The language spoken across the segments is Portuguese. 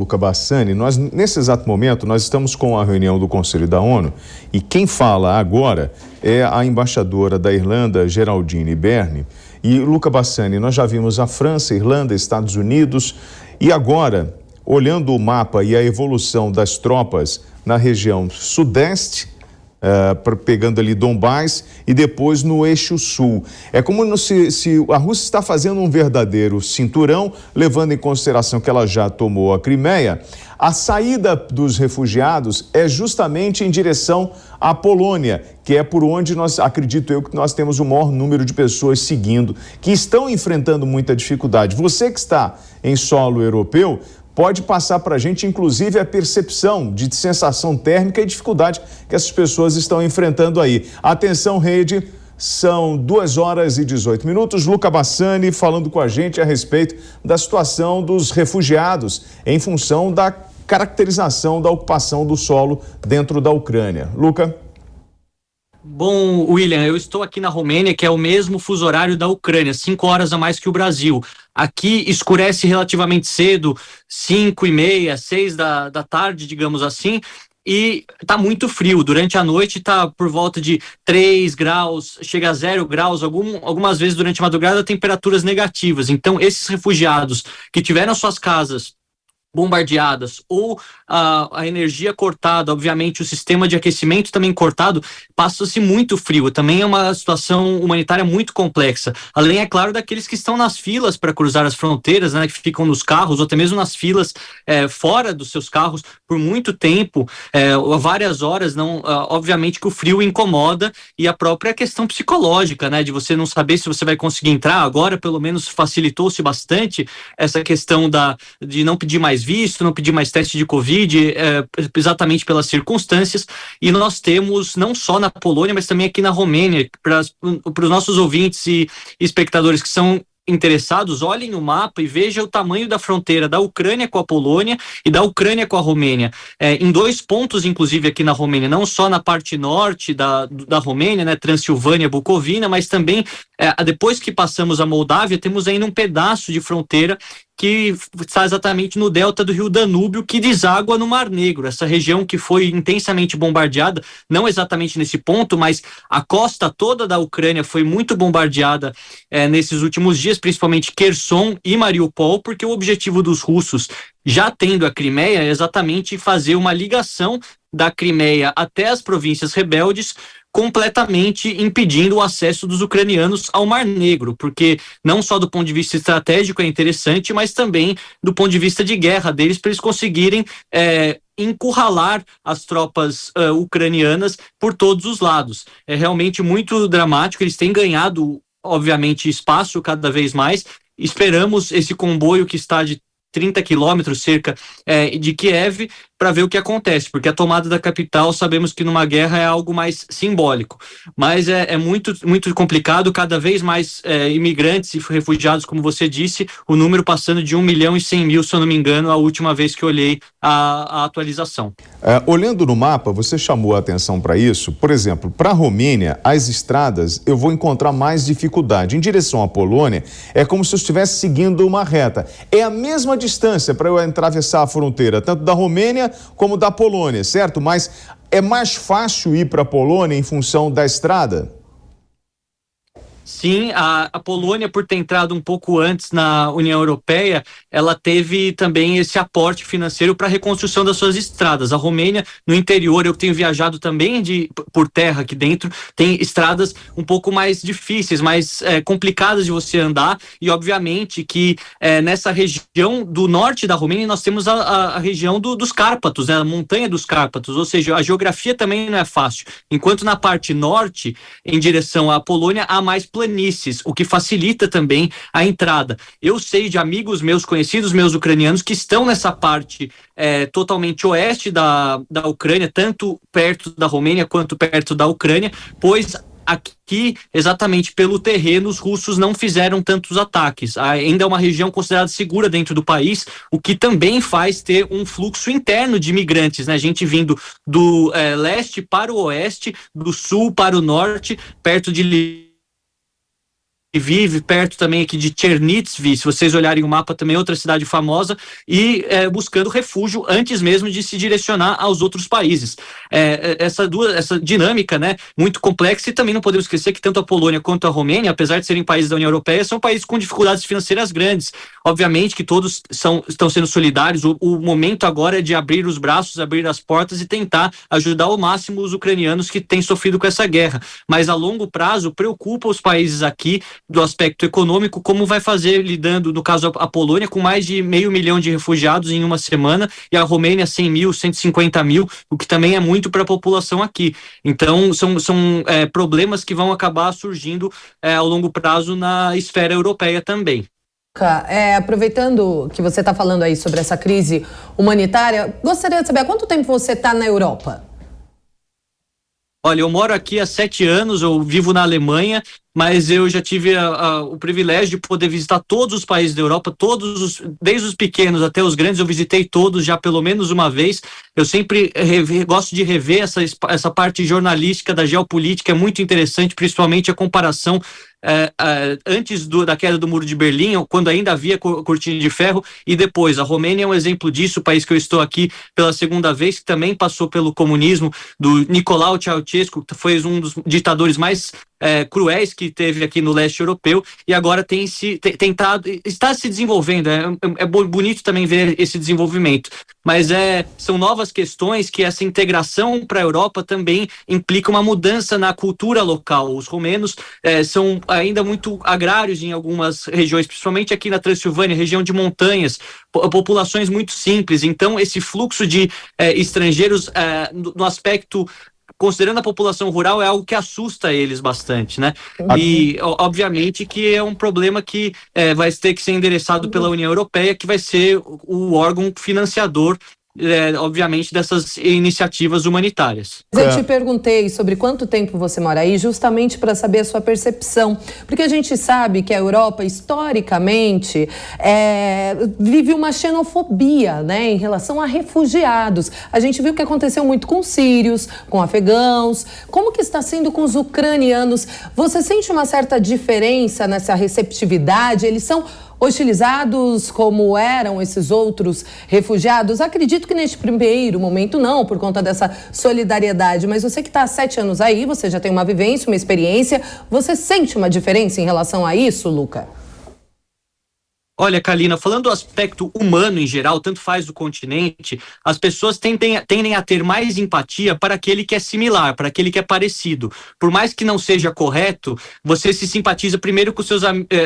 Luca Bassani, nesse exato momento, nós estamos com a reunião do Conselho da ONU e quem fala agora é a embaixadora da Irlanda, Geraldine Byrne. E, Luca Bassani, nós já vimos a França, Irlanda, Estados Unidos e agora, olhando o mapa e a evolução das tropas na região sudeste, pegando ali Donbás e depois no eixo sul. É como se a Rússia está fazendo um verdadeiro cinturão, levando em consideração que ela já tomou a Crimeia. A saída dos refugiados é justamente em direção à Polônia, que é por onde acredito eu, que nós temos o maior número de pessoas seguindo, que estão enfrentando muita dificuldade. Você que está em solo europeu, pode passar para a gente, inclusive, a percepção de sensação térmica e dificuldade que essas pessoas estão enfrentando aí. Atenção, rede, são 2h18. Luca Bassani falando com a gente a respeito da situação dos refugiados em função da caracterização da ocupação do solo dentro da Ucrânia. Luca? Bom, William, eu estou aqui na Romênia, que é o mesmo fuso horário da Ucrânia, 5 horas a mais que o Brasil. Aqui escurece relativamente cedo, 5h30, 6 da tarde, digamos assim, e está muito frio. Durante a noite está por volta de 3 graus, chega a 0 graus, algumas vezes durante a madrugada temperaturas negativas. Então, esses refugiados que tiveram suas casas bombardeadas ou a energia cortada, obviamente o sistema de aquecimento também cortado, passa-se muito frio. Também é uma situação humanitária muito complexa. Além, é claro, daqueles que estão nas filas para cruzar as fronteiras, né, que ficam nos carros ou até mesmo nas filas fora dos seus carros por muito tempo, várias horas. Não, obviamente que o frio incomoda, e a própria questão psicológica, né, de você não saber se você vai conseguir entrar. Agora, pelo menos, facilitou-se bastante essa questão de não pedir mais visto, não pedir mais teste de Covid, exatamente pelas circunstâncias. E nós temos, não só na Polônia, mas também aqui na Romênia, para os nossos ouvintes e espectadores que são interessados, olhem no mapa e vejam o tamanho da fronteira da Ucrânia com a Polônia e da Ucrânia com a Romênia. Em 2 pontos, inclusive, aqui na Romênia, não só na parte norte da Romênia, né, Transilvânia, Bucovina, mas também, depois que passamos a Moldávia, temos ainda um pedaço de fronteira que está exatamente no delta do rio Danúbio, que deságua no Mar Negro. Essa região que foi intensamente bombardeada, não exatamente nesse ponto, mas a costa toda da Ucrânia foi muito bombardeada nesses últimos dias, principalmente Kherson e Mariupol, porque o objetivo dos russos, já tendo a Crimeia, é exatamente fazer uma ligação da Crimeia até as províncias rebeldes, completamente impedindo o acesso dos ucranianos ao Mar Negro, porque não só do ponto de vista estratégico é interessante, mas também do ponto de vista de guerra deles, para eles conseguirem encurralar as tropas ucranianas por todos os lados. É realmente muito dramático. Eles têm ganhado, obviamente, espaço cada vez mais. Esperamos esse comboio que está de 30 quilômetros cerca de Kiev, para ver o que acontece, porque a tomada da capital, sabemos que numa guerra é algo mais simbólico, mas é muito, muito complicado. Cada vez mais imigrantes e refugiados, como você disse, o número passando de 1.100.000, se eu não me engano, a última vez que olhei a atualização. Olhando no mapa, você chamou a atenção para isso. Por exemplo, para a Romênia, as estradas eu vou encontrar mais dificuldade. Em direção à Polônia, é como se eu estivesse seguindo uma reta. É a mesma distância para eu atravessar a fronteira, tanto da Romênia como da Polônia, certo? Mas é mais fácil ir para a Polônia em função da estrada? Sim, a Polônia, por ter entrado um pouco antes na União Europeia, ela teve também esse aporte financeiro para a reconstrução das suas estradas. A Romênia, no interior, eu tenho viajado também por terra aqui dentro, tem estradas um pouco mais difíceis, mais complicadas de você andar, e obviamente que nessa região do norte da Romênia nós temos a região dos Cárpatos, né, a montanha dos Cárpatos, ou seja, a geografia também não é fácil. Enquanto na parte norte, em direção à Polônia, há mais planícies, o que facilita também a entrada. Eu sei de amigos meus conhecidos, meus ucranianos, que estão nessa parte totalmente oeste da Ucrânia, tanto perto da Romênia quanto perto da Ucrânia, pois aqui, exatamente pelo terreno, os russos não fizeram tantos ataques. Ainda é uma região considerada segura dentro do país, o que também faz ter um fluxo interno de imigrantes, né? Gente vindo do leste para o oeste, do sul para o norte, perto de Lviv, perto também aqui de Chernivtsi, se vocês olharem o mapa também, outra cidade famosa, e buscando refúgio antes mesmo de se direcionar aos outros países. Essa dinâmica, né, muito complexa, e também não podemos esquecer que tanto a Polônia quanto a Romênia, apesar de serem países da União Europeia, são países com dificuldades financeiras grandes. Obviamente que todos estão sendo solidários, o momento agora é de abrir os braços, abrir as portas e tentar ajudar ao máximo os ucranianos que têm sofrido com essa guerra. Mas a longo prazo preocupa os países aqui do aspecto econômico, como vai fazer lidando, no caso a Polônia, com mais de 500 mil de refugiados em uma semana, e a Romênia 100 mil, 150 mil, o que também é muito para a população aqui. Então são problemas que vão acabar surgindo ao longo prazo na esfera europeia também. Aproveitando que você está falando aí sobre essa crise humanitária, gostaria de saber há quanto tempo você está na Europa? Olha, eu moro aqui há 7 anos, eu vivo na Alemanha, mas eu já tive o privilégio de poder visitar todos os países da Europa, desde os pequenos até os grandes, eu visitei todos já pelo menos uma vez. Eu sempre gosto de rever essa parte jornalística da geopolítica, é muito interessante, principalmente a comparação antes da queda do Muro de Berlim, quando ainda havia cortina de ferro, e depois. A Romênia é um exemplo disso, o país que eu estou aqui pela segunda vez, que também passou pelo comunismo do Nicolau Ceausescu, que foi um dos ditadores mais cruéis que teve aqui no leste europeu, e agora está se desenvolvendo. É bonito também ver esse desenvolvimento, mas são novas questões que essa integração para a Europa também implica uma mudança na cultura local. Os romenos são ainda muito agrários em algumas regiões, principalmente aqui na Transilvânia, região de montanhas, populações muito simples. Então esse fluxo de estrangeiros no aspecto, considerando a população rural, é algo que assusta eles bastante, né? E, obviamente, que é um problema que vai ter que ser endereçado pela União Europeia, que vai ser o órgão financiador, obviamente, dessas iniciativas humanitárias. Eu te perguntei sobre quanto tempo você mora aí, justamente para saber a sua percepção, porque a gente sabe que a Europa, historicamente, vive uma xenofobia, né, em relação a refugiados. A gente viu o que aconteceu muito com os sírios, com afegãos. Como que está sendo com os ucranianos? Você sente uma certa diferença nessa receptividade? Eles são hostilizados como eram esses outros refugiados? Acredito que neste primeiro momento não, por conta dessa solidariedade, mas você que está há 7 anos aí, você já tem uma vivência, uma experiência, você sente uma diferença em relação a isso, Luca? Olha, Kalina, falando do aspecto humano em geral, tanto faz do continente, as pessoas tendem a ter mais empatia para aquele que é similar, para aquele que é parecido. Por mais que não seja correto, você se simpatiza primeiro com seus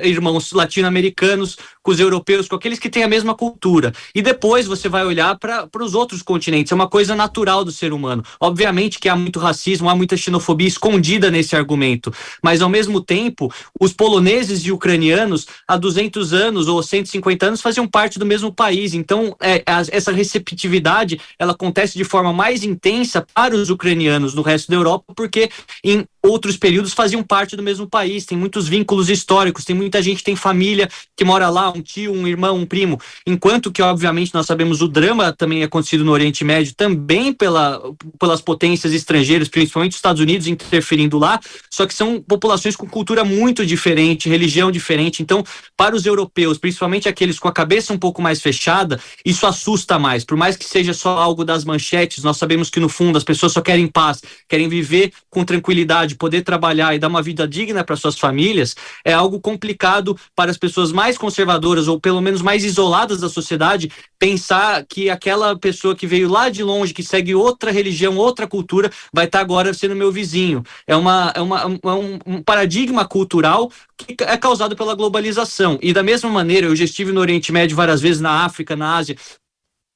irmãos latino-americanos, com os europeus, com aqueles que têm a mesma cultura. E depois você vai olhar para os outros continentes. É uma coisa natural do ser humano. Obviamente que há muito racismo, há muita xenofobia escondida nesse argumento. Mas, ao mesmo tempo, os poloneses e ucranianos, há 200 anos ou 150 anos, faziam parte do mesmo país. Então, essa receptividade, ela acontece de forma mais intensa para os ucranianos no resto da Europa, porque em outros períodos faziam parte do mesmo país, tem muitos vínculos históricos, tem muita gente que tem família que mora lá, um tio, um irmão, um primo, enquanto que, obviamente, nós sabemos o drama também acontecido no Oriente Médio, também pelas potências estrangeiras, principalmente os Estados Unidos interferindo lá, só que são populações com cultura muito diferente, religião diferente. Então, para os europeus, principalmente aqueles com a cabeça um pouco mais fechada, isso assusta mais, por mais que seja só algo das manchetes. Nós sabemos que no fundo as pessoas só querem paz, querem viver com tranquilidade, poder trabalhar e dar uma vida digna para suas famílias. É algo complicado para as pessoas mais conservadoras ou pelo menos mais isoladas da sociedade pensar que aquela pessoa que veio lá de longe, que segue outra religião, outra cultura, vai estar agora sendo meu vizinho. É um paradigma cultural que é causado pela globalização. E da mesma maneira, eu já estive no Oriente Médio várias vezes, na África, na Ásia.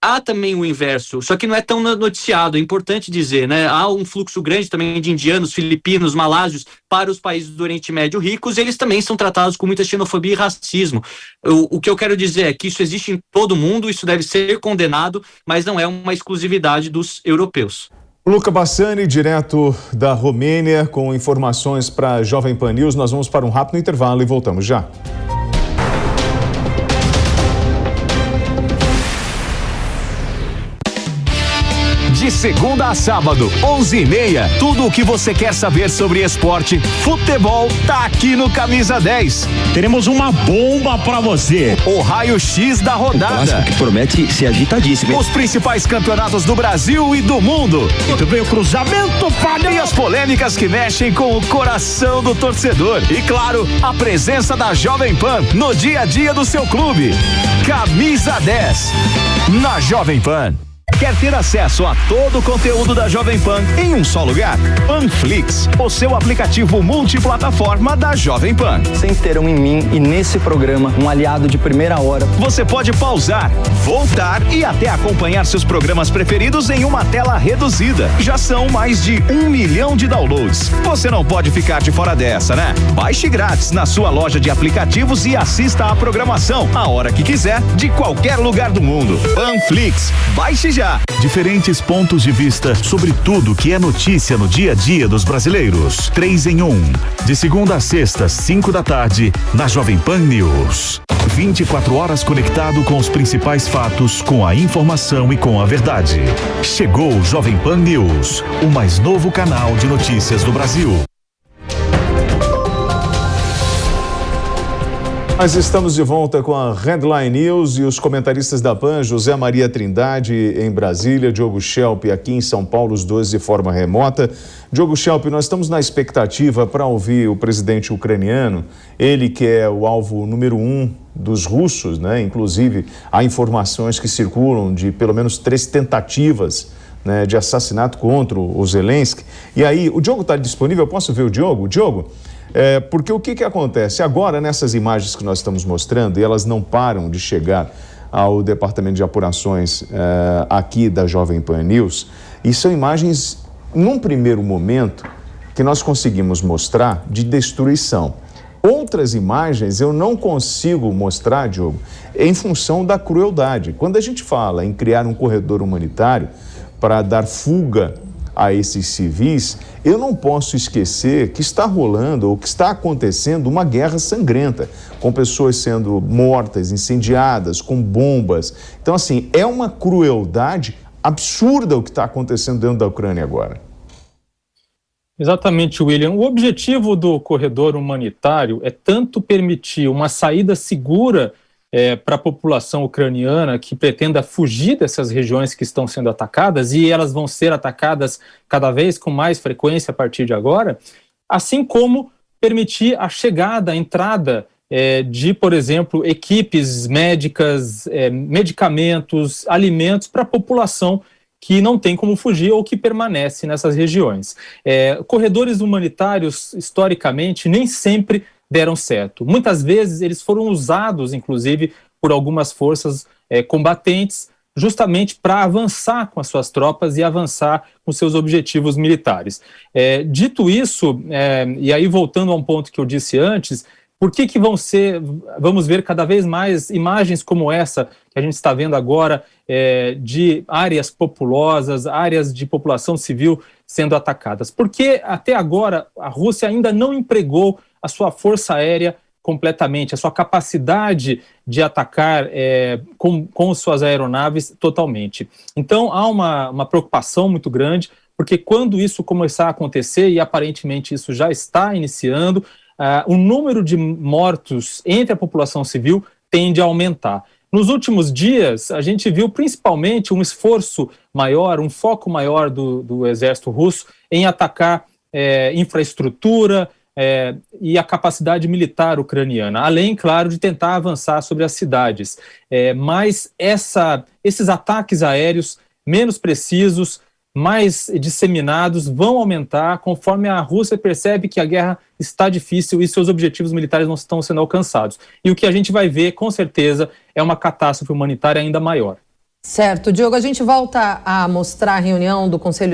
Há também o inverso, só que não é tão noticiado, é importante dizer, né? Há um fluxo grande também de indianos, filipinos, malásios para os países do Oriente Médio ricos, e eles também são tratados com muita xenofobia e racismo. O que eu quero dizer é que isso existe em todo mundo, isso deve ser condenado, mas não é uma exclusividade dos europeus. Luca Bassani, direto da Romênia, com informações para a Jovem Pan News. Nós vamos para um rápido intervalo e voltamos já. De segunda a sábado, 11h30. Tudo o que você quer saber sobre esporte, futebol, tá aqui no Camisa 10. Teremos uma bomba pra você. O raio-x da rodada. Que promete ser agitadíssimo. Os principais campeonatos do Brasil e do mundo. Muito bem, o cruzamento falha. E as polêmicas que mexem com o coração do torcedor. E claro, a presença da Jovem Pan no dia a dia do seu clube. Camisa 10. Na Jovem Pan. Quer ter acesso a todo o conteúdo da Jovem Pan em um só lugar? Panflix, o seu aplicativo multiplataforma da Jovem Pan. Sempre terão em mim e nesse programa um aliado de primeira hora. Você pode pausar, voltar e até acompanhar seus programas preferidos em uma tela reduzida. Já são mais de 1 milhão de downloads. Você não pode ficar de fora dessa, né? Baixe grátis na sua loja de aplicativos e assista à programação a hora que quiser, de qualquer lugar do mundo. Panflix, baixe já. Diferentes pontos de vista sobre tudo que é notícia no dia a dia dos brasileiros. 3 em 1. De segunda a sexta, 5 da tarde, na Jovem Pan News. 24 horas conectado com os principais fatos, com a informação e com a verdade. Chegou o Jovem Pan News, o mais novo canal de notícias do Brasil. Nós estamos de volta com a Headline News e os comentaristas da PAN, José Maria Trindade em Brasília, Diogo Schelp aqui em São Paulo, os dois de forma remota. Diogo Schelp, nós estamos na expectativa para ouvir o presidente ucraniano, ele que é o alvo número 1 dos russos, né? Inclusive, há informações que circulam de pelo menos 3 tentativas, né, de assassinato contra o Zelensky. E aí, o Diogo está disponível? Eu posso ver o Diogo? Diogo? Porque o que acontece? Agora, nessas imagens que nós estamos mostrando, e elas não param de chegar ao Departamento de Apurações aqui da Jovem Pan News, e são imagens, num primeiro momento, que nós conseguimos mostrar de destruição. Outras imagens eu não consigo mostrar, Diogo, em função da crueldade. Quando a gente fala em criar um corredor humanitário para dar fuga a esses civis, eu não posso esquecer que está rolando ou que está acontecendo uma guerra sangrenta, com pessoas sendo mortas, incendiadas, com bombas. Então, assim, é uma crueldade absurda o que está acontecendo dentro da Ucrânia agora. Exatamente, William. O objetivo do corredor humanitário é tanto permitir uma saída segura para a população ucraniana que pretenda fugir dessas regiões que estão sendo atacadas, e elas vão ser atacadas cada vez com mais frequência a partir de agora, assim como permitir a chegada, a entrada de, por exemplo, equipes médicas, medicamentos, alimentos para a população que não tem como fugir ou que permanece nessas regiões. Corredores humanitários, historicamente, nem sempre deram certo. Muitas vezes eles foram usados, inclusive, por algumas forças combatentes, justamente para avançar com as suas tropas e avançar com seus objetivos militares. Dito isso, e aí voltando a um ponto que eu disse antes, por que vamos ver cada vez mais imagens como essa que a gente está vendo agora, de áreas populosas, áreas de população civil sendo atacadas? Porque até agora a Rússia ainda não empregou a sua força aérea completamente, a sua capacidade de atacar com suas aeronaves totalmente. Então há uma preocupação muito grande, porque quando isso começar a acontecer, e aparentemente isso já está iniciando, o número de mortos entre a população civil tende a aumentar. Nos últimos dias, a gente viu principalmente um esforço maior, um foco maior do exército russo em atacar infraestrutura, e a capacidade militar ucraniana, além, claro, de tentar avançar sobre as cidades. Mas esses ataques aéreos menos precisos, mais disseminados, vão aumentar conforme a Rússia percebe que a guerra está difícil e seus objetivos militares não estão sendo alcançados. E o que a gente vai ver, com certeza, é uma catástrofe humanitária ainda maior. Certo. Diogo, a gente volta a mostrar a reunião do Conselho